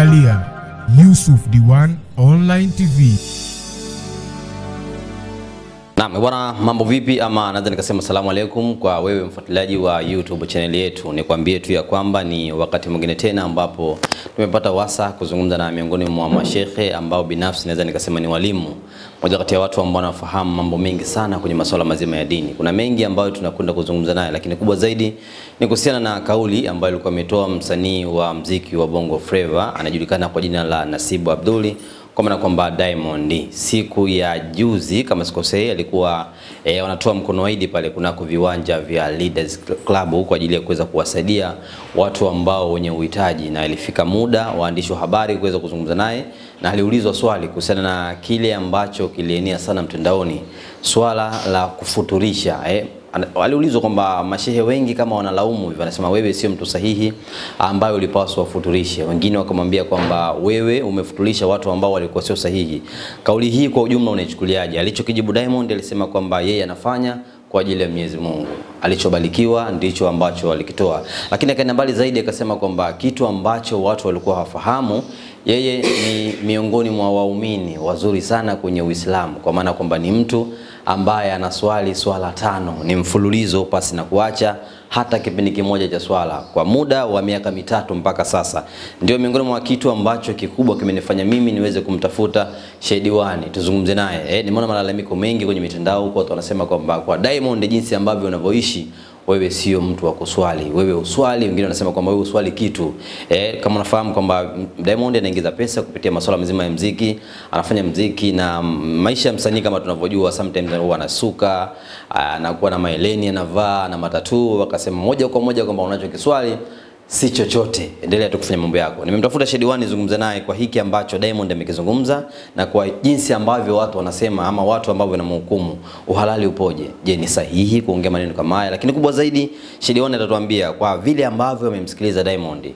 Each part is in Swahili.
Unaangalia Yusuf Diwan Online TV. Naam bwana, mambo vipi? Ama naweza nikasema salamu alaykum kwa wewe mfuatiliaji wa YouTube channel yetu. Nikwambie tu ya kwamba ni wakati mwingine tena ambapo tumepata wasa kuzungumza na miongoni mwa mashehe ambao binafsi naweza nikasema ni walimu, moja kati ya watu ambao wanafahamu mambo mengi sana kwenye masuala mazima ya dini. Kuna mengi ambayo tunakwenda kuzungumza naye, lakini kubwa zaidi ni kuhusiana na kauli ambayo alikuwa ametoa msanii wa muziki wa Bongo Flava anajulikana kwa jina la Nasibu Abduli, kwa maana kwamba Diamond siku ya juzi kama sikosei alikuwa wanatoa mkono waidi pale kunako viwanja vya Leaders Club kwa ajili ya kuweza kuwasaidia watu ambao wenye uhitaji, na ilifika muda waandishi wa habari kuweza kuzungumza naye, na aliulizwa swali kuhusiana na kile ambacho kilienea sana mtandaoni, swala la kufuturisha. Aliulizwa kwamba mashehe wengi kama wanalaumu hivyo, anasema wewe sio mtu sahihi ambaye ulipaswa ufuturishe. Wengine wakamwambia kwamba wewe umefuturisha watu ambao walikuwa sio sahihi. Kauli hii kwa ujumla unaichukuliaje? Alichokijibu Diamond, alisema kwamba yeye anafanya kwa ajili ya Mwenyezi Mungu, alichobarikiwa ndicho ambacho alikitoa. Lakini akaenda mbali zaidi akasema kwamba kitu ambacho watu walikuwa hawafahamu, yeye ni miongoni mwa waumini wazuri sana kwenye Uislamu, kwa maana kwamba ni mtu ambaye anaswali swala 5 ni mfululizo pasi na kuacha hata kipindi kimoja cha swala kwa muda wa miaka 3 mpaka sasa. Ndio miongoni mwa kitu ambacho kikubwa kimenifanya mimi niweze kumtafuta Sheikh Diwani tuzungumze naye. Nimeona malalamiko mengi kwenye mitandao huko, watu wanasema kwamba kwa Diamond jinsi ambavyo unavyoishi wewe sio mtu wa kuswali, wewe uswali. Wengine wanasema kwamba wewe uswali kitu. Kama unafahamu kwamba Diamond anaingiza pesa kupitia masuala mzima ya muziki, anafanya muziki na maisha ya msanii kama tunavyojua, sometimes huwa anasuka, anakuwa na maeleni anavaa na matatu, wakasema moja kwa moja kwamba unachokiswali si chochote, endelea tu kufanya mambo yako. Nimemtafuta Sheikh Diwani nizungumze naye kwa hiki ambacho Diamond amekizungumza na kwa jinsi ambavyo watu wanasema ama watu ambao wanamhukumu, uhalali upoje? Je, ni sahihi kuongea maneno kama haya? Lakini kubwa zaidi Sheikh Diwani atatuambia kwa vile ambavyo amemsikiliza Diamond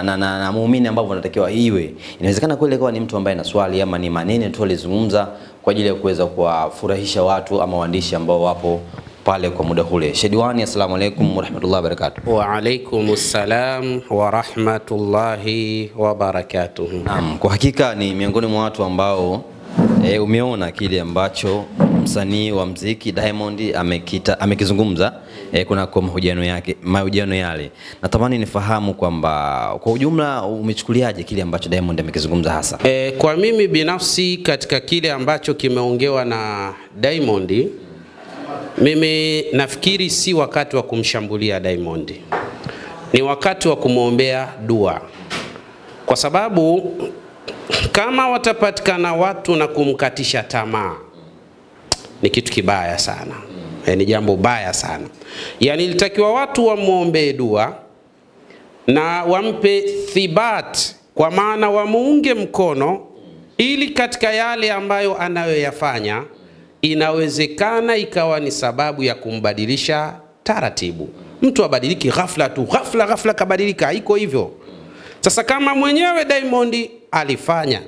na muumini ambavyo anatakiwa iwe, inawezekana kweli kwa ni mtu ambaye anaswali ama ni maneno tu alizungumza kwa ajili ya kuweza kuwafurahisha watu ama waandishi ambao wapo pale kwa muda ule. Sheikh Diwani, assalamu alaykum wa rahmatullahi wa barakatuh. Wa alaykumus salam wa rahmatullahi wa barakatuh. Naam, kwa hakika ni miongoni mwa watu ambao umeona kile ambacho msanii wa muziki Diamond amekizungumza kuna kwa mahojiano yale. Natamani nifahamu kwamba kwa ujumla umechukuliaje kile ambacho Diamond amekizungumza hasa? Kwa mimi binafsi katika kile ambacho kimeongewa na Diamond, mimi nafikiri si wakati wa kumshambulia Diamond, ni wakati wa kumwombea dua, kwa sababu kama watapatikana watu na kumkatisha tamaa ni kitu kibaya sana, ni jambo baya sana. Yani ilitakiwa watu wamuombee dua na wampe thibat, kwa maana wamuunge mkono, ili katika yale ambayo anayoyafanya inawezekana ikawa ni sababu ya kumbadilisha taratibu. Mtu abadiliki ghafla tu, ghafla kabadilika, iko hivyo. Sasa kama mwenyewe Diamond alifanya,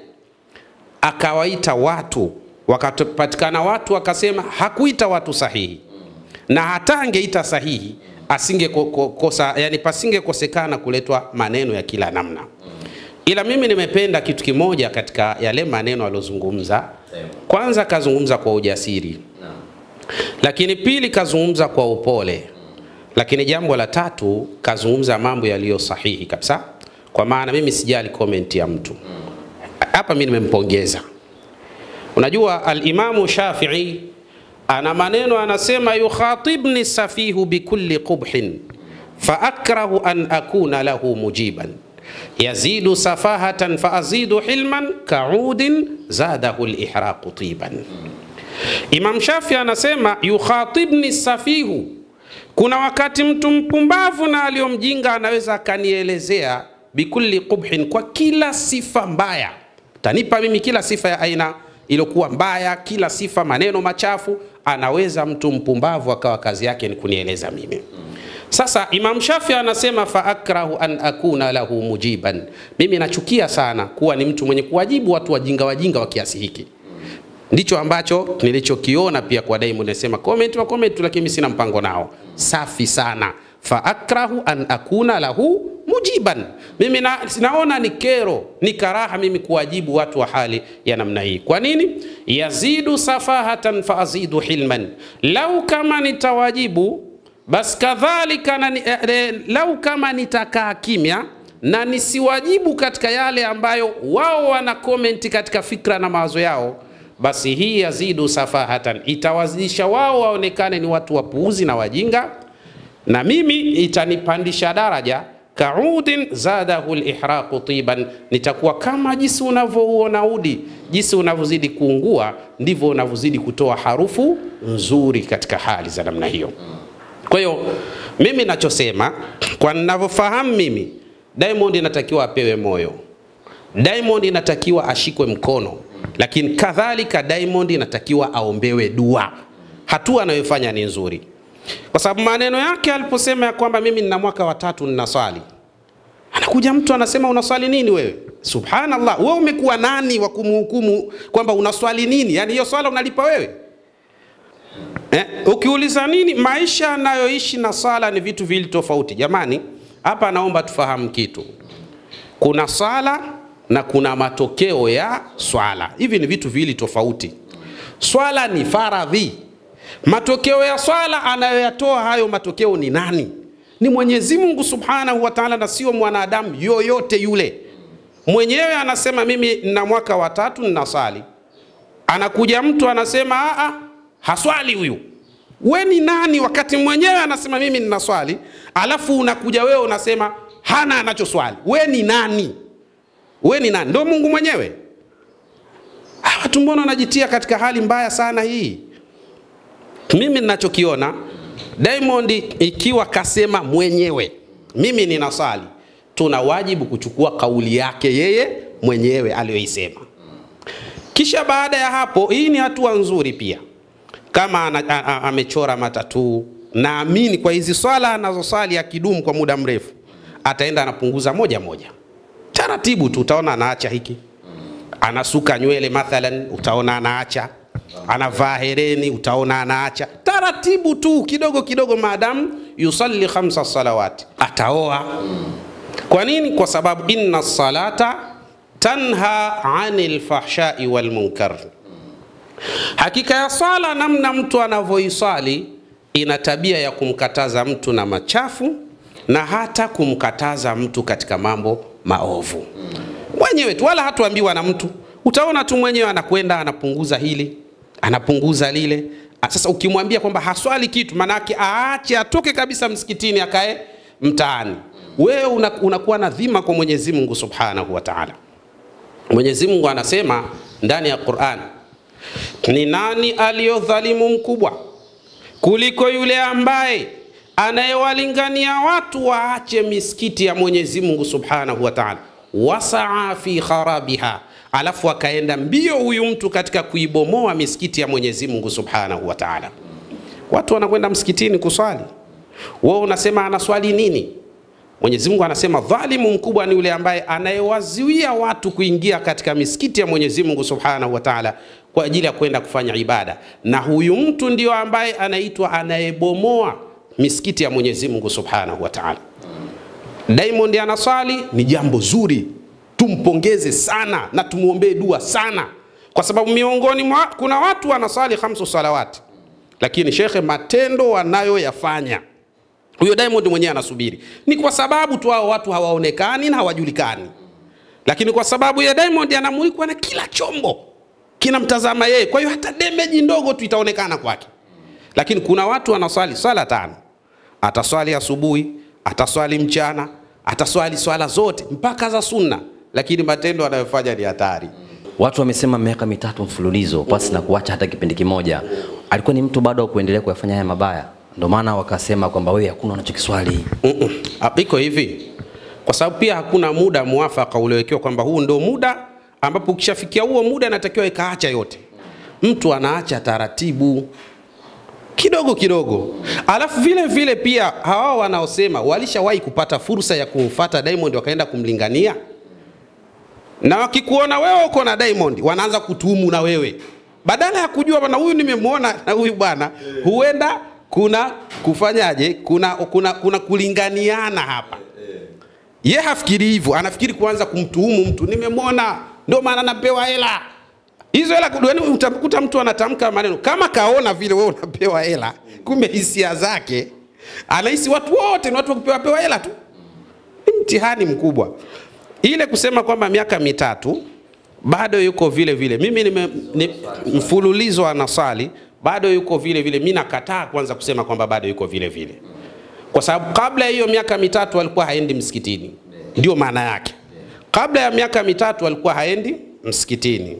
akawaita watu, wakapatikana watu wakasema hakuita watu sahihi, na hata angeita sahihi asingekosa, yani pasingekosekana kuletwa maneno ya kila namna. Ila mimi nimependa kitu kimoja katika yale maneno alozungumza. Kwanza kazungumza kwa ujasiri, lakini pili kazungumza kwa upole, lakini jambo la tatu kazungumza mambo yaliyo sahihi kabisa. Kwa maana mimi sijali comment ya mtu hapa, mimi nimempongeza. Unajua al-Imam Shafi'i ana maneno anasema, yukhatibni safihu bikulli qubhin fa akrahu an akuna lahu mujiban, yazidu safahatan fa azidu hilman ka'udin zadahu al-ihraqu tiban. Imam Shafi anasema yukhatibni safihu, kuna wakati mtu mpumbavu na aliyomjinga anaweza akanielezea bikulli qubhin, kwa kila sifa mbaya. Tanipa mimi kila sifa ya aina iliyokuwa mbaya, kila sifa maneno machafu, anaweza mtu mpumbavu akawa kazi yake ni kunieleza mimi. Sasa Imam Shafi anasema fa akrahu an akuna lahu mujiban, mimi nachukia sana kuwa ni mtu mwenye kuwajibu watu wajinga wa kiasi hiki. Ndicho ambacho nilichokiona pia kwa Diamond. Nasema comment, lakini mimi sina mpango nao. Safi sana. Fa akrahu an akuna lahu mujiban, mimi naona ni kero, ni karaha mimi kuwajibu watu wa hali ya namna hii. Kwa nini? Yazidu safahatan fa azidu hilman, lau kama nitawajibu basi kadhalika lau kama nitakaa kimya na nisiwajibu katika yale ambayo wao wana comment katika fikra na mawazo yao, basi hii yazidu safahatan, itawazidisha wao waonekane ni watu wapuuzi na wajinga, na mimi itanipandisha daraja. Kaudin zadahu al-ihraqu tiban, nitakuwa kama jinsi unavyoona udi, jinsi unavyozidi kuungua ndivyo unavyozidi kutoa harufu nzuri katika hali za namna hiyo. Kwa hiyo mimi ninachosema, kwa ninavyofahamu mimi, Diamond inatakiwa apewe moyo, Diamond inatakiwa ashikwe mkono, lakini kadhalika Diamond inatakiwa aombewe dua. Hatua anayofanya ni nzuri, kwa sababu maneno yake aliposema ya kwamba mimi nina mwaka wa 3 ninaswali, anakuja mtu anasema unaswali nini wewe? Subhanallah, wewe umekuwa nani wa kumhukumu kwamba unaswali nini? Yani hiyo swala unalipa wewe? Ukiuliza nini, maisha anayoishi na sala ni vitu vili tofauti. Jamani, hapa naomba tufahamu kitu. Kuna sala na kuna matokeo ya swala. Hivi ni vitu vili tofauti. Swala ni faradhi. Matokeo ya swala anayoyatoa hayo matokeo ni nani? Ni Mwenyezi Mungu Subhanahu wa Ta'ala, na sio mwanadamu yoyote yule. Mwenyewe anasema mimi nina mwaka wa 3 ninasali. Anakuja mtu anasema haswali huyu. We ni nani wakati mwenyewe anasema mimi ninaswali, alafu unakuja wewe unasema hana anachoswali? We ni nani? We ni nani? Ndio Mungu mwenyewe? Watu mbona wanajitia katika hali mbaya sana hii? Mimi ninachokiona, Diamond ikiwa kasema mwenyewe mimi ninasali, tuna wajibu kuchukua kauli yake yeye mwenyewe aliyoisema. Kisha baada ya hapo, hii ni hatua nzuri pia. Kama amechora matatu, naamini kwa hizi swala anazosali akidumu kwa muda mrefu, ataenda anapunguza moja moja. Taratibu tu utaona anaacha hiki. Anasuka nywele mathalan, utaona anaacha. Anavaa hereni, utaona anaacha. Taratibu tu kidogo kidogo, maadamu yusalli 5 salawati. Ataoa. Kwa nini? Kwa sababu inna salata tanha anil fahsha'i wal munkar. Hakika ya sala, namna mtu anavyoisali, ina tabia ya kumkataza mtu na machafu na hata kumkataza mtu katika mambo maovu. Mwenyewe tu, wala hatuambiwa na mtu. Utaona tu mwenyewe anakwenda anapunguza hili, anapunguza lile. Sasa ukimwambia kwamba haswali kitu, manake aache atoke kabisa msikitini akae mtaani, wewe unakuwa na dhima kwa Mwenyezi Mungu Subhanahu wa Ta'ala. Mwenyezi Mungu anasema ndani ya Qur'an, ni nani aliyodhalimu mkubwa kuliko yule ambaye anayewalingania watu waache misikiti ya Mwenyezi Mungu Subhanahu wa Ta'ala, wasaa fi kharabiha, alafu akaenda mbio huyu mtu katika kuibomoa misikiti ya Mwenyezi Mungu Subhanahu wa Ta'ala. Watu wanakwenda msikitini kuswali, wewe unasema anaswali nini? Mwenyezi Mungu anasema dhalimu mkubwa ni yule ambaye anayewazuia watu kuingia katika misikiti ya Mwenyezi Mungu Subhanahu wa Ta'ala kwa ajili ya kwenda kufanya ibada, na huyu mtu ndio ambaye anaitwa anayebomoa misikiti ya Mwenyezi Mungu Subhanahu wa Ta'ala. Diamond anaswali ni jambo zuri, tumpongeze sana na tumuombee dua sana, kwa sababu miongoni mwa kuna watu wanaswali 5 salawati, lakini shekhe, matendo wanayoyafanya huyo Diamond mwenyewe anasubiri. Ni kwa sababu tu hao watu hawaonekani na hawajulikani, lakini kwa sababu ya Diamond anamulikwa na kila chombo kinamtazama yeye, kwa hiyo hata damage ndogo tu itaonekana kwake. Lakini kuna watu wanaswali swala 5, ataswali asubuhi, ataswali mchana, ataswali swala zote mpaka za sunna, lakini matendo anayofanya ni hatari. Watu wamesema miaka 3 mfululizo pasi na kuacha hata kipindi kimoja. Alikuwa ni mtu bado kuendelea kuyafanya haya mabaya, ndio maana wakasema kwamba wewe hakuna unachokiswali. Iko hivi, kwa sababu pia hakuna muda muafaka uliowekewa kwamba huu ndio muda ambapo ukishafikia huo muda anatakiwa ikaacha yote. Mtu anaacha taratibu kidogo kidogo. Alafu vile vile pia hawa wanaosema walishawahi kupata fursa ya kumfuata Diamond wakaenda kumlingania, na wakikuona wewe uko na Diamond wanaanza kutuhumu na wewe, badala ya kujua bwana huyu nimemuona na huyu bwana huenda kuna kufanyaje, kuna kulinganiana hapa. Yeye hafikiri hivyo, anafikiri kuanza kumtuhumu mtu, nimemwona ndio maana napewa hela. Hizo hela yaani utakuta mtu anatamka maneno kama kaona vile wewe unapewa hela, kumbe hisia zake anahisi watu wote ni watu kupewa hela tu. Ni mtihani mkubwa. Ile kusema kwamba miaka 3 bado yuko vile vile. Mimi mfululizo anasali bado yuko vile vile. Mimi nakataa kwanza kusema kwamba bado yuko vile vile. Kwa sababu kabla hiyo miaka 3 alikuwa haendi msikitini. Ndio maana yake. Kabla ya miaka 3 alikuwa haendi msikitini.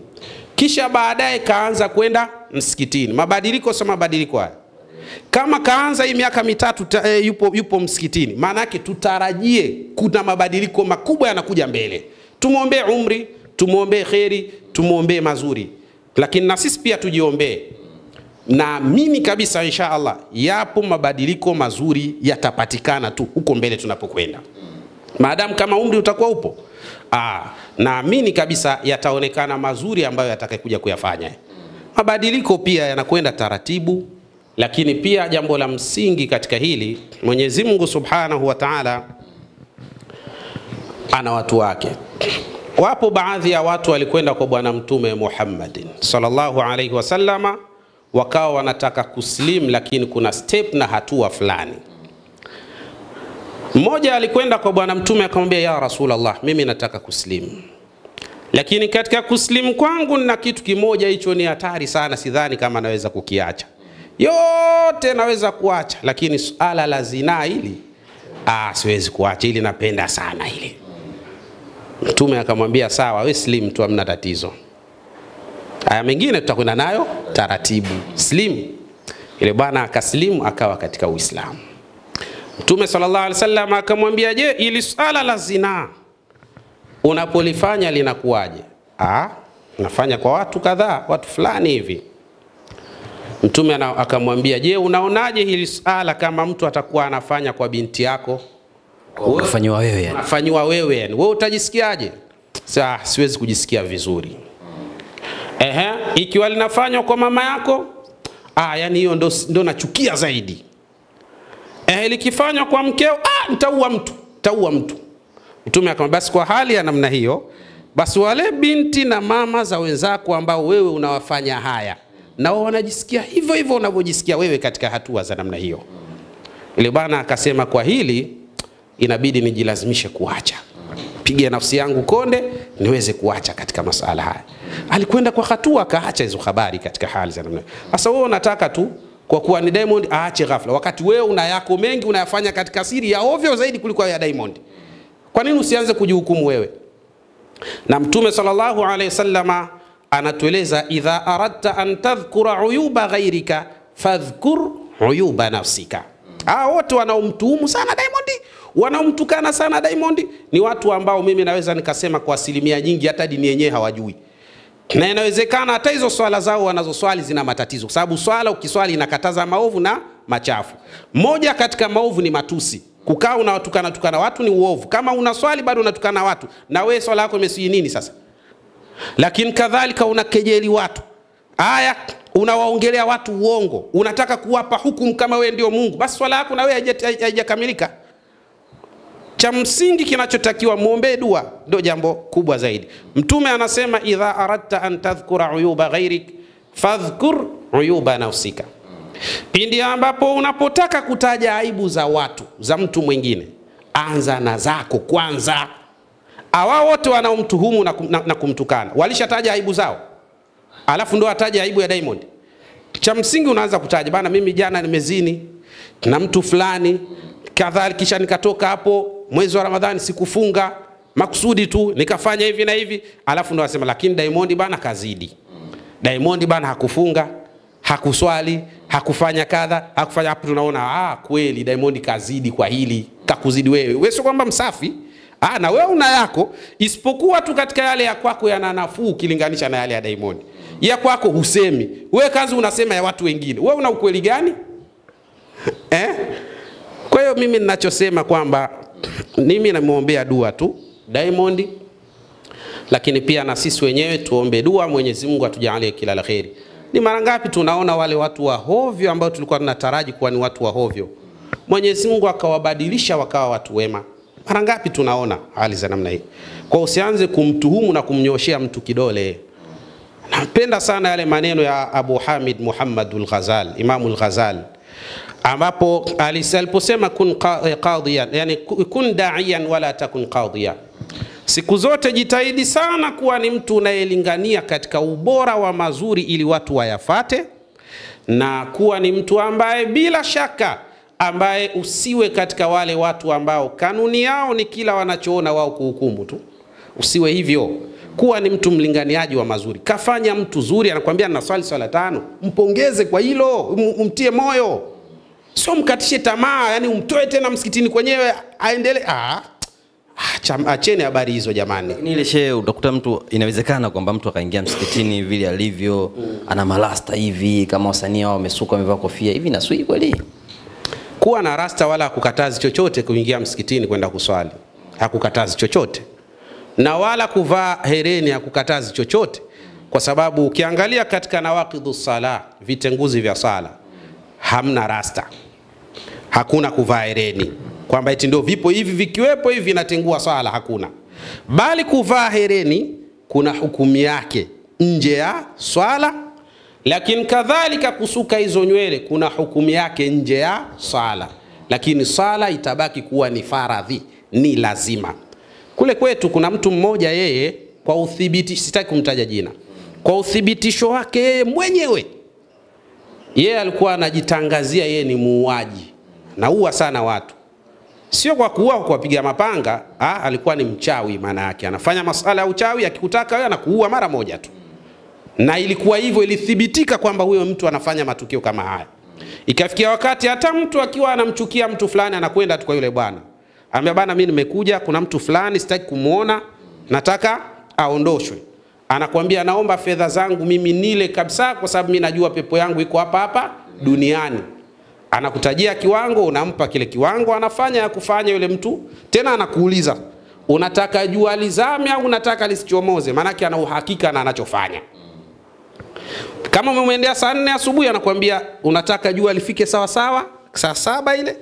Kisha baadaye kaanza kwenda msikitini. Mabadiliko sio mabadiliko haya. Kama kaanza hii miaka 3 yupo msikitini, maana yake tutarajie kuna mabadiliko makubwa yanakuja mbele. Tumuombe umri, tumuombe kheri, tumuombe mazuri. Lakini na sisi pia tujiombee. Na mimi kabisa insha Allah yapo mabadiliko mazuri yatapatikana tu huko mbele tunapokwenda. Maadamu kama umri utakuwa upo, naamini kabisa yataonekana mazuri ambayo yatakayokuja kuyafanya. Mabadiliko pia yanakwenda taratibu, lakini pia jambo la msingi katika hili, Mwenyezi Mungu Subhanahu wa Ta'ala ana watu wake. Wapo baadhi ya watu walikwenda kwa Bwana Mtume Muhammadin sallallahu alaihi wasallama, wakawa wanataka kuslim, lakini kuna step na hatua fulani. Mmoja alikwenda kwa Bwana Mtume akamwambia, ya Rasulullah, mimi nataka kuslim, lakini katika kuslim kwangu na kitu kimoja, hicho ni hatari sana, sidhani kama naweza kukiacha. Yote naweza kuacha, lakini suala la zina hili siwezi kuacha, ili napenda sana hili. Mtume akamwambia, sawa, wewe slim tu, hamna tatizo. Haya mengine tutakwenda nayo taratibu. Slim. Ile bwana akaslimu, akawa katika Uislamu. Mtume sallallahu alaihi wasallam akamwambia, je, ili suala la zina unapolifanya linakuaje? Nafanya kwa watu kadhaa, watu fulani hivi. Mtume akamwambia, je, unaonaje hili suala kama mtu atakuwa anafanya kwa binti yako? Unafanywa wewe yani. Unafanywa wewe yani. Wewe utajisikiaje? Siwezi kujisikia vizuri. Ikiwa linafanywa kwa mama yako, yani hiyo ndo nachukia zaidi. Likifanywa kwa mkeo, nitaua mtu. Mtume akamwambia, basi kwa hali ya namna hiyo, basi wale binti na mama za wenzako ambao wewe unawafanya haya, na wao wanajisikia hivyo hivyo unavyojisikia wewe katika hatua za namna hiyo. Ile bwana akasema, kwa hili inabidi nijilazimishe kuacha. Pigia nafsi yangu konde niweze kuacha katika masala haya. Alikwenda kwa hatua akaacha hizo habari katika hali za namna. Sasa wewe unataka tu kwa kuwa ni Diamond aache ghafla, wakati wewe una yako mengi unayafanya katika siri ya ovyo zaidi kuliko ya Diamond. Kwa nini usianze kujihukumu wewe? Na Mtume sallallahu alaihi wasallama anatueleza, idha aradta an tadhkura uyuba ghairika fadhkur uyuba nafsika. Wote wanaomtuhumu sana Diamond, wanaomtukana sana Diamond, ni watu ambao mimi naweza nikasema kwa asilimia nyingi hata dini yenyewe hawajui. Na inawezekana hata hizo swala zao wanazoswali zina matatizo, kwa sababu swala ukiswali inakataza maovu na machafu. Moja katika maovu ni matusi. Kukaa unawatukana watu ni uovu. Kama unaswali bado unatukana watu, na wewe swala yako imesii nini sasa? Lakini kadhalika unakejeli watu. Unawaongelea watu uongo. Unataka kuwapa hukumu kama wewe ndio Mungu. Basi swala yako na wewe haijakamilika. Cha msingi kinachotakiwa muombe dua, ndio jambo kubwa zaidi. Mtume anasema, idha aradta an tadhkura uyuba ghairik fadhkur uyuba nafsika. Pindi ambapo unapotaka kutaja aibu za watu, za mtu mwingine, anza na zako kwanza. Hawa wote wanaomtuhumu na kumtukana walishataja aibu zao, alafu ndo ataja aibu ya Diamond. Cha msingi unaanza kutaja, bana mimi jana nimezini na mtu fulani kadhalika, kisha nikatoka hapo mwezi wa Ramadhani sikufunga makusudi tu nikafanya hivi na hivi, alafu ndo wasema lakini Diamond bana kazidi. Diamond bana hakufunga, hakuswali, hakufanya kadha, hakufanya. Hapo tunaona kweli Diamond kazidi kwa hili, kakuzidi wewe. Wewe sio kwamba msafi, na wewe una yako, isipokuwa tu katika yale ya kwako yana nafuu ukilinganisha na yale ya Diamond. Ya kwako husemi, wewe kazi unasema ya watu wengine. Wewe una ukweli gani? Kwa hiyo mimi ninachosema kwamba mimi namuombea dua tu Diamond, lakini pia na sisi wenyewe tuombe dua Mwenyezi Mungu atujalie kila la kheri. Ni mara ngapi tunaona wale watu wa hovyo ambao tulikuwa tunataraji kuwa ni watu wa hovyo, Mwenyezi Mungu akawabadilisha wakawa watu wema. Mara ngapi tunaona hali za namna hii? Kwa usianze kumtuhumu na kumnyoshea mtu kidole. Napenda sana yale maneno ya Abu Hamid Muhammad al-Ghazali, Imam al-Ghazali, ambapo aliposema kun qadiyan, yani kun da'iyan wala takun qadiyan. Siku zote jitahidi sana kuwa ni mtu unayelingania katika ubora wa mazuri ili watu wayafate, na kuwa ni mtu ambaye bila shaka ambaye usiwe katika wale watu ambao kanuni yao ni kila wanachoona wao kuhukumu tu. Usiwe hivyo. Kuwa ni mtu mlinganiaji wa mazuri. Kafanya mtu zuri anakuambia na swala 5, mpongeze kwa hilo, umtie moyo. Sio mkatishe tamaa, yani umtoe tena msikitini kwenyewe aendelee. Acheni habari hizo jamani. Ni ile shehe utakuta mtu inawezekana kwamba mtu akaingia msikitini vile alivyo, ana malasta hivi kama wasanii wao wamesuka wamevaa kofia hivi, na sui kweli. Kuwa na rasta wala hakukatazi chochote kuingia msikitini kwenda kuswali. Hakukatazi chochote. Na wala kuvaa hereni hakukatazi chochote, kwa sababu ukiangalia katika nawaqidhus sala, vitenguzi vya sala, hamna rasta. Hakuna kuvaa hereni. Kwamba eti ndio vipo hivi vikiwepo hivi vinatengua sala, hakuna. Bali kuvaa hereni kuna hukumu yake nje ya swala, lakini kadhalika kusuka hizo nywele kuna hukumu yake nje ya swala, lakini swala itabaki kuwa ni faradhi, ni lazima. Kule kwetu kuna mtu mmoja, yeye kwa uthibitisho, sitaki kumtaja jina, kwa uthibitisho wake yeye mwenyewe, yeye alikuwa anajitangazia yeye ni muuaji, naua sana watu. Sio kwa kuua kwa kupiga mapanga, alikuwa ni mchawi. Maana yake anafanya masala ya uchawi, akikutaka wewe anakuua mara moja tu. Na ilikuwa hivyo, ilithibitika kwamba huyo mtu anafanya matukio kama haya. Ikafikia wakati hata mtu akiwa anamchukia mtu fulani anakwenda tu kwa yule bwana, anambia bwana, mimi nimekuja, kuna mtu fulani sitaki kumuona, nataka aondoshwe. Anakuambia naomba fedha zangu mimi nile kabisa, kwa sababu mimi najua pepo yangu iko hapa hapa duniani. Anakutajia kiwango, unampa kile kiwango, anafanya ya kufanya yule mtu. Tena anakuuliza, unataka jua lizame au unataka lisichomoze? Maana yake ana uhakika na anachofanya. Kama umemwendea saa 4 asubuhi anakuambia unataka jua lifike sawa sawa saa 7 ile.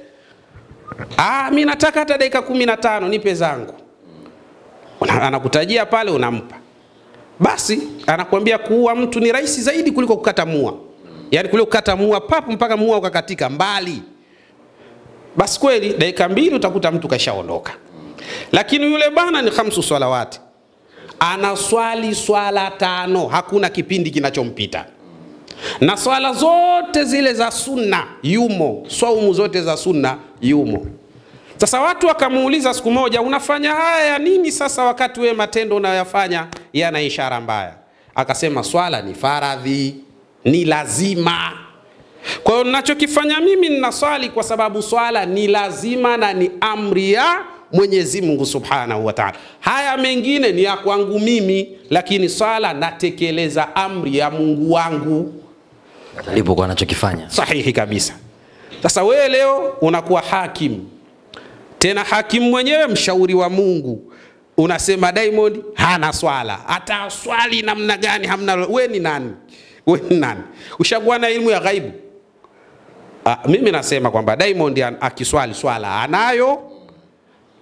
Mimi nataka hata dakika 15 nipe zangu. Anakutajia pale, unampa. Basi anakuambia kuua mtu ni rahisi zaidi kuliko kukata mua. Yani kule ukata mua papo mpaka mua ukakatika mbali. Basi kweli dakika 2 utakuta mtu kashaondoka. Lakini yule bana ni 5 salawati. Anaswali swala 5, hakuna kipindi kinachompita. Na swala zote zile za sunna yumo, saumu zote za sunna yumo. Sasa watu wakamuuliza siku moja, unafanya haya nini sasa wakati wewe matendo unayoyafanya yana ishara mbaya? Akasema swala ni faradhi, ni lazima. Kwa hiyo ninachokifanya mimi ninaswali kwa sababu swala ni lazima na ni amri ya Mwenyezi Mungu Subhanahu wa Ta'ala. Haya mengine ni ya kwangu mimi, lakini swala natekeleza amri ya Mungu wangu. Alipo kwa anachokifanya. Sahihi kabisa. Sasa wewe leo unakuwa hakim. Tena hakim mwenyewe mshauri wa Mungu. Unasema Diamond hana swala. Hata swali namna gani hamna. Wewe ni nani? Wewe ni nani? Ushakuwa na elimu ya ghaibu? Mimi nasema kwamba Diamond akiswali swala anayo.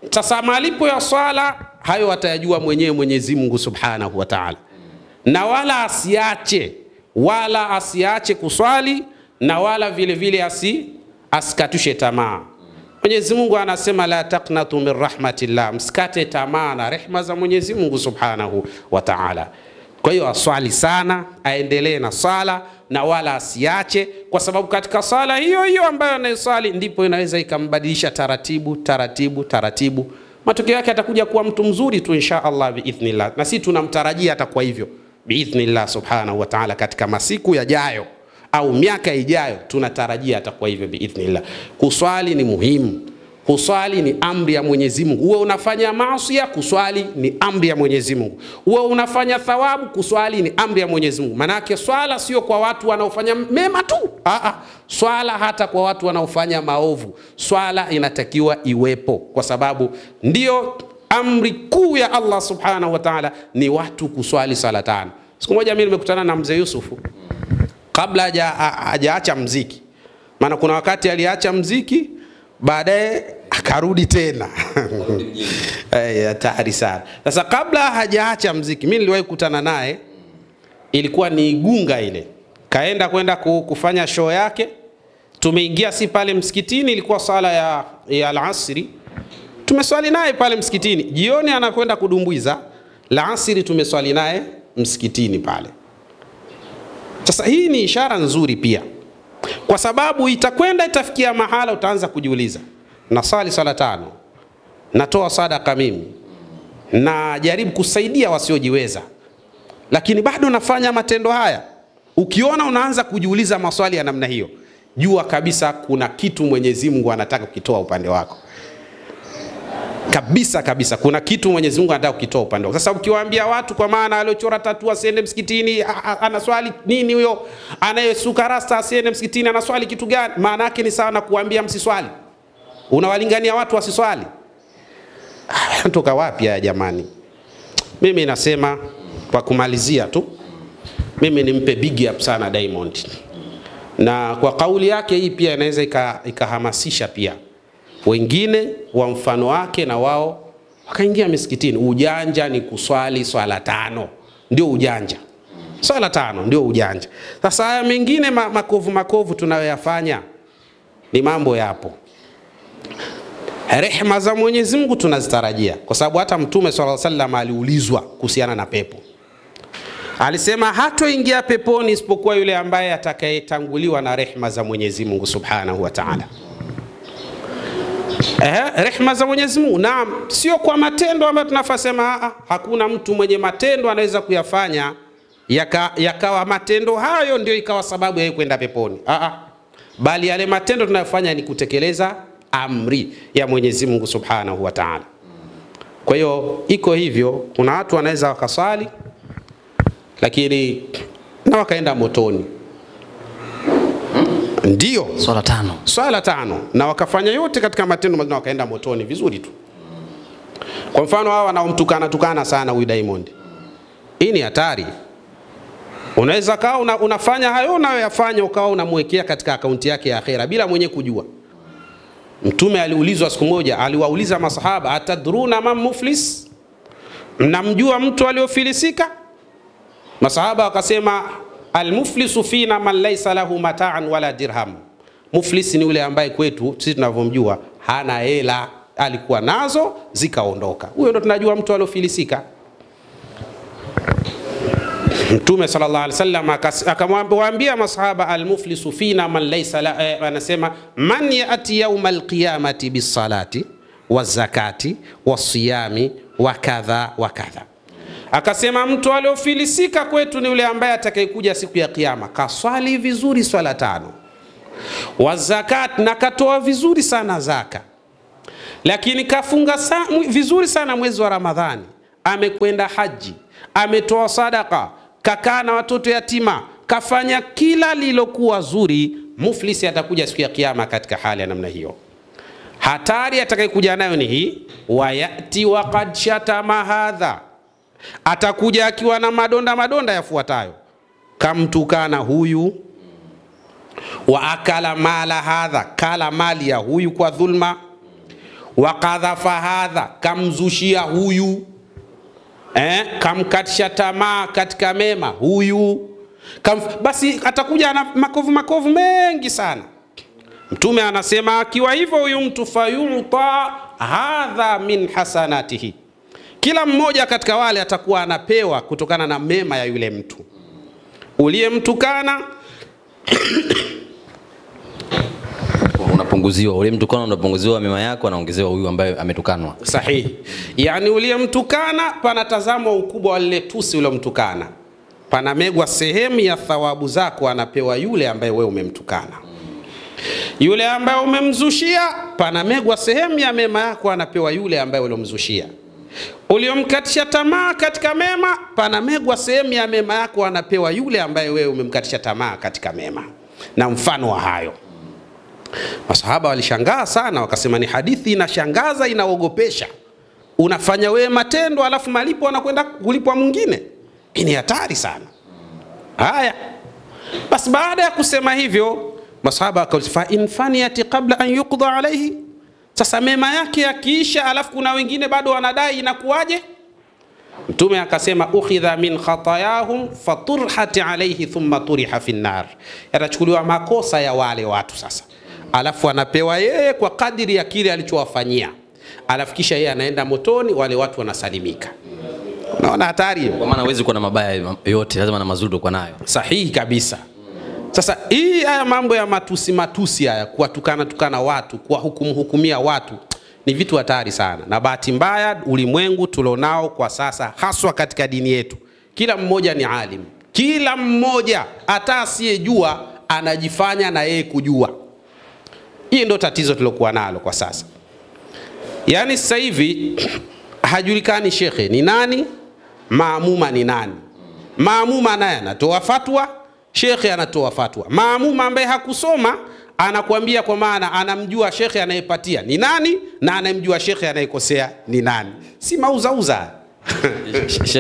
Sasa malipo ya swala hayo atayajua mwenyewe Mwenyezi Mungu Subhanahu wa Ta'ala. Na wala asiache kuswali, na wala vile vile asikatushe tamaa. Mwenyezi Mungu anasema la taqnatu min rahmatillah, msikate tamaa na rehema za Mwenyezi Mungu Subhanahu wa Ta'ala. Kwa hiyo aswali sana, aendelee na sala na wala asiache, kwa sababu katika sala hiyo hiyo ambayo anayosali ndipo inaweza ikambadilisha taratibu. Matokeo yake atakuja kuwa mtu mzuri tu insha Allah biidhnillah. Na sisi tunamtarajia atakuwa hivyo biidhnillah Subhanahu wa Ta'ala katika masiku yajayo au miaka ijayo, tunatarajia atakuwa hivyo biidhnillah. Kuswali ni muhimu. Kuswali ni amri ya Mwenyezi Mungu. Uwe unafanya maasi, kuswali ni amri ya Mwenyezi Mungu. Uwe unafanya thawabu, kuswali ni amri ya Mwenyezi Mungu. Manake swala sio kwa watu wanaofanya mema tu. Swala hata kwa watu wanaofanya maovu. Swala inatakiwa iwepo, kwa sababu ndio amri kuu ya Allah Subhanahu wa Ta'ala ni watu kuswali sala 5. Siku moja mimi nimekutana na mzee Yusufu kabla hajaacha mziki. Maana kuna wakati aliacha mziki, baadaye karudi tena. Hatari sana. Sasa kabla hajaacha mziki, mimi niliwahi kukutana naye, ilikuwa ni Igunga ile. Kwenda kufanya show yake. Tumeingia si pale msikitini, ilikuwa sala ya al-asri. Tumeswali naye pale msikitini. Jioni anakwenda kudumbuiza, al-asri tumeswali naye msikitini pale. Sasa hii ni ishara nzuri pia. Kwa sababu itafikia mahala utaanza kujiuliza, nasali sala 5, natoa sadaka mimi, na jaribu kusaidia wasiojiweza, lakini bado nafanya matendo haya. Ukiona unaanza kujiuliza maswali ya namna hiyo, jua kabisa kuna kitu Mwenyezi Mungu anataka kukitoa upande wako. Kabisa kuna kitu Mwenyezi Mungu anataka kukitoa upande wako. Sasa ukiwaambia watu kwa maana aliochora tatu asiende msikitini anaswali nini, huyo anayesuka rasta asiende msikitini anaswali kitu gani? Maana yake ni sawa na kuambia msiswali. Unawalingania watu wasiswali. Anatoka wapi haya jamani? Mimi nasema kwa kumalizia tu, mimi nimpe big up sana Diamond. Na kwa kauli yake hii pia inaweza ikahamasisha pia wengine wa mfano wake na wao wakaingia misikitini. Ujanja ni kuswali swala 5, ndio ujanja. Swala 5 ndio ujanja. Sasa haya mengine makovu tunayoyafanya ni mambo yapo. Rehema za Mwenyezi Mungu tunazitarajia, kwa sababu hata Mtume sallallahu alaihi wasallam aliulizwa kuhusiana na pepo. Alisema hatoingia peponi isipokuwa yule ambaye atakayetanguliwa na rehema za Mwenyezi Mungu Subhanahu wa Ta'ala. Rehema za Mwenyezi Mungu, naam, sio kwa matendo ambayo tunafasema. Hakuna mtu mwenye matendo anaweza kuyafanya yakawa matendo hayo ndio ikawa sababu ya kwenda peponi. Bali yale matendo tunayofanya ni kutekeleza amri ya Mwenyezi Mungu Subhanahu wa Ta'ala. Kwa hiyo iko hivyo, kuna watu wanaweza wakaswali lakini na wakaenda motoni. Ndio swala 5 na wakafanya yote katika matendo na wakaenda motoni vizuri tu. Kwa mfano hawa wanaomtukana sana huyu Diamond, hii ni hatari. Unaweza kaa unafanya hayo unayoyafanya ukawa unamwekea katika akaunti yake ya akhera bila mwenye kujua. Mtume aliulizwa siku moja, aliwauliza masahaba, atadruna man muflis, mnamjua mtu aliofilisika? Masahaba wakasema, almuflisu fina man laysa lahu mata'an wala dirham. Muflisi ni yule ambaye kwetu sisi tunavyomjua hana hela, alikuwa nazo zikaondoka. Huyo ndo tunajua mtu aliofilisika. Mtume sallallahu alaihi wasallam akamwambia masahaba, almuflisu fina man laysa anasema man yati yawmal qiyamati bisalati wazakati wasiyami wa kadha wa kadha. Akasema mtu aliofilisika kwetu ni yule ambaye atakayekuja siku ya kiyama kaswali vizuri swala 5, wazakat na katoa vizuri sana zaka, lakini kafunga vizuri sana mwezi wa Ramadhani, amekwenda haji, ametoa sadaka, kakaa na watoto yatima, kafanya kila lilokuwa zuri. Muflisi atakuja siku ya kiyama katika hali ya namna hiyo. Hatari atakayekuja nayo ni hii, wayati waqad shatama hadha, atakuja akiwa na madonda yafuatayo: kamtukana huyu, wa akala mala hadha, kala mali ya huyu kwa dhulma, wa kadhafa hadha, kamzushia huyu, kamkatisha tamaa katika mema huyu, basi atakuja na makovu mengi sana. Mtume anasema akiwa hivyo huyu mtu fayuta hadha min hasanatihi, kila mmoja katika wale atakuwa anapewa kutokana na mema ya yule mtu uliyemtukana. Unapunguziwa ule mtukano, unapunguziwa mema yako, anaongezewa huyu ambaye ametukanwa. Sahihi. Yani uliyemtukana panatazamwa ukubwa wa lile tusi ule mtukana, panamegwa sehemu ya thawabu zako anapewa yule ambaye wewe umemtukana. Yule ambaye umemzushia panamegwa sehemu ya mema yako anapewa yule ambaye uliomzushia. Uliomkatisha tamaa katika mema panamegwa sehemu ya mema yako anapewa yule ambaye wewe umemkatisha tamaa katika mema. Na mfano wa hayo, masahaba walishangaa sana, wakasema ni hadithi inashangaza, inaogopesha. Unafanya wewe matendo alafu malipo anakwenda kulipwa mwingine. Hii ni hatari sana. Haya, basi baada ya kusema hivyo masahaba wakasema, in faniyati qabla an yuqda alayhi, Sasa mema yake yakiisha, alafu kuna wengine bado wanadai, inakuwaje? Mtume akasema ukhidha min khatayahum faturhat alayhi thumma turiha fi an-nar, yatachukuliwa makosa ya wale watu sasa, alafu anapewa yeye kwa kadiri ya kile alichowafanyia, alafu kisha yeye anaenda motoni, wale watu wanasalimika. Unaona hatari hiyo? Kwa maana huwezi kuwa na mabaya yote, lazima na mazuri uko nayo. Sahihi kabisa. Sasa hii haya mambo ya matusi haya, kuwatukana watu, hukumia watu, ni vitu hatari sana. Na bahati mbaya ulimwengu tulionao kwa sasa, haswa katika dini yetu, kila mmoja ni alim. Kila mmoja hata asiyejua anajifanya na yeye kujua. Hii ndio tatizo tulokuwa nalo kwa sasa. Yaani sasa hivi hajulikani shekhe ni nani, maamuma ni nani. Maamuma naye anatoa fatwa, shekhe anatoa fatwa. Maamuma ambaye hakusoma anakuambia kwa maana anamjua shekhe anayepatia ni nani na anamjua shekhe anayekosea ni nani. Si mauzauza.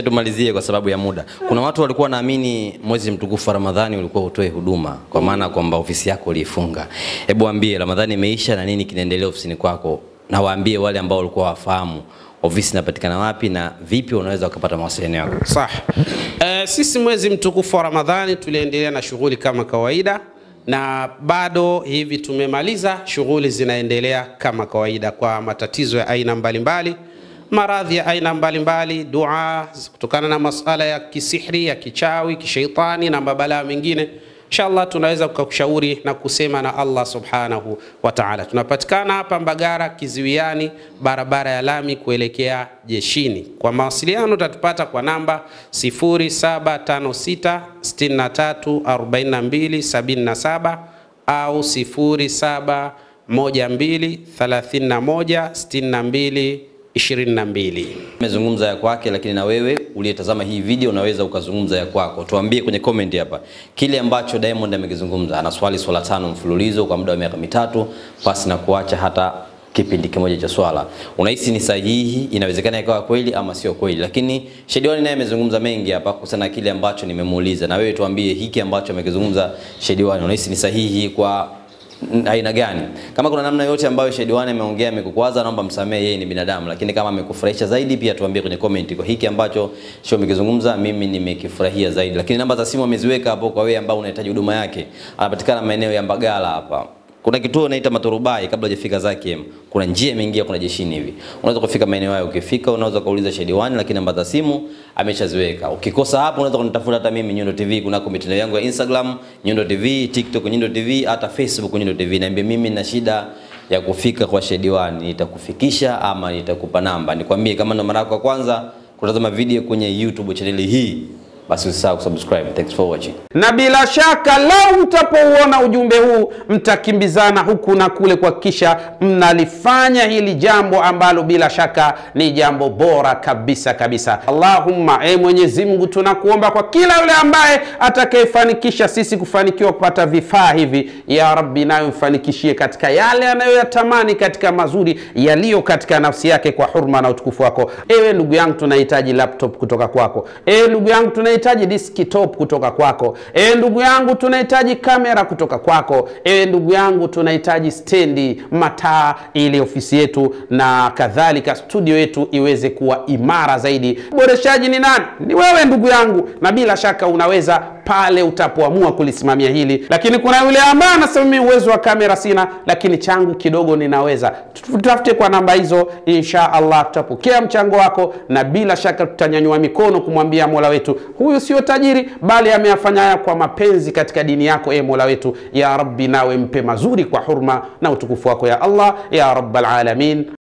Tumalizie kwa sababu ya muda. Kuna watu walikuwa naamini mwezi mtukufu wa Ramadhani ulikuwa utoe huduma, kwa maana kwamba ofisi yako ulifunga. Hebu waambie Ramadhani imeisha na nini kinaendelea ofisini kwako, na waambie wale ambao walikuwa wafahamu ofisi inapatikana wapi na vipi unaweza kupata mawasiliano yako. Sawa. Sisi mwezi mtukufu wa Ramadhani tuliendelea na shughuli kama kawaida, na bado hivi tumemaliza, shughuli zinaendelea kama kawaida kwa matatizo ya aina mbalimbali, maradhi ya aina mbalimbali, dua kutokana na masala ya kisihri, ya kichawi, kishaitani na mabalaa mengine. Inshallah tunaweza kukushauri na kusema na Allah subhanahu wa ta'ala. Tunapatikana hapa Mbagara Kiziwiani, barabara ya lami kuelekea jeshini. Kwa mawasiliano utatupata kwa namba 0756634277 au 0712316222. Nimezungumza ya kwake, lakini na wewe uliyetazama hii video unaweza ukazungumza ya kwako. Tuambie kwenye comment hapa kile ambacho Diamond amekizungumza. Ana swali 5 mfululizo kwa muda wa miaka 3 pasi na kuacha hata kipindi kimoja cha swala. Unahisi ni sahihi? Inawezekana ikawa kweli ama sio kweli? Lakini Shediwani naye amezungumza mengi hapa kuhusiana na kile ambacho nimemuuliza. Na wewe tuambie hiki ambacho amekizungumza Shediwani, unahisi ni sahihi kwa aina gani? Kama kuna namna yote ambayo Shediwani ameongea amekukwaza, naomba msamehe, yeye ni binadamu. Lakini kama amekufurahisha zaidi, pia tuambie kwenye comment kwa hiki ambacho Shediwani amekizungumza, mimi nimekifurahia zaidi. Lakini namba za simu ameziweka hapo kwa wewe ambao unahitaji huduma yake. Anapatikana maeneo ya Mbagala hapa. Kuna kituo naita Maturubai, kabla hujafika Zakiem. Kuna njia imeingia, kuna jeshini hivi. Unaweza kufika maeneo hayo, ukifika unaweza kuuliza Shediwani, lakini namba za simu ameshaziweka. Ukikosa hapo unaweza kunitafuta hata mimi Nyundo TV, kuna mitandao yangu ya Instagram Nyundo TV, TikTok Nyundo TV, hata Facebook Nyundo TV. Naambia mimi nina shida ya kufika kwa Shediwani, nitakufikisha ama nitakupa namba. Nikwambie kama ndo mara yako ya kwanza kutazama video kwenye YouTube channel hii, basi usisahau kusubscribe. Thanks for watching. Na bila shaka lau mtapouona ujumbe huu mtakimbizana huku na kule kuhakikisha mnalifanya hili jambo ambalo bila shaka ni jambo bora kabisa kabisa. Allahumma, Mwenyezi Mungu tunakuomba kwa kila yule ambaye atakayefanikisha sisi kufanikiwa kupata vifaa hivi, ya Rabbi nayo mfanikishie katika yale anayoyatamani katika mazuri yaliyo katika nafsi yake kwa hurma na utukufu wako. Ewe ndugu yangu tunahitaji laptop kutoka kwako. Ewe ndugu yangu tunahitaji desktop kutoka kwako. Ewe ndugu yangu tunahitaji kamera kutoka kwako. Ewe ndugu yangu tunahitaji stendi, mataa, ili ofisi yetu na kadhalika studio yetu iweze kuwa imara zaidi. Boreshaji ni nani? Ni wewe ndugu yangu, na bila shaka unaweza pale utapoamua kulisimamia hili. Lakini kuna yule ambaye anasema mimi uwezo wa kamera sina, lakini changu kidogo ninaweza. Tutafute kwa namba hizo, insha Allah tutapokea mchango wako, na bila shaka tutanyanyua mikono kumwambia Mola wetu, huyu sio tajiri bali ameyafanya haya kwa mapenzi katika dini yako. Mola wetu, ya Rabbi nawe mpe mazuri kwa hurma na utukufu wako ya Allah ya Rabbal Alamin.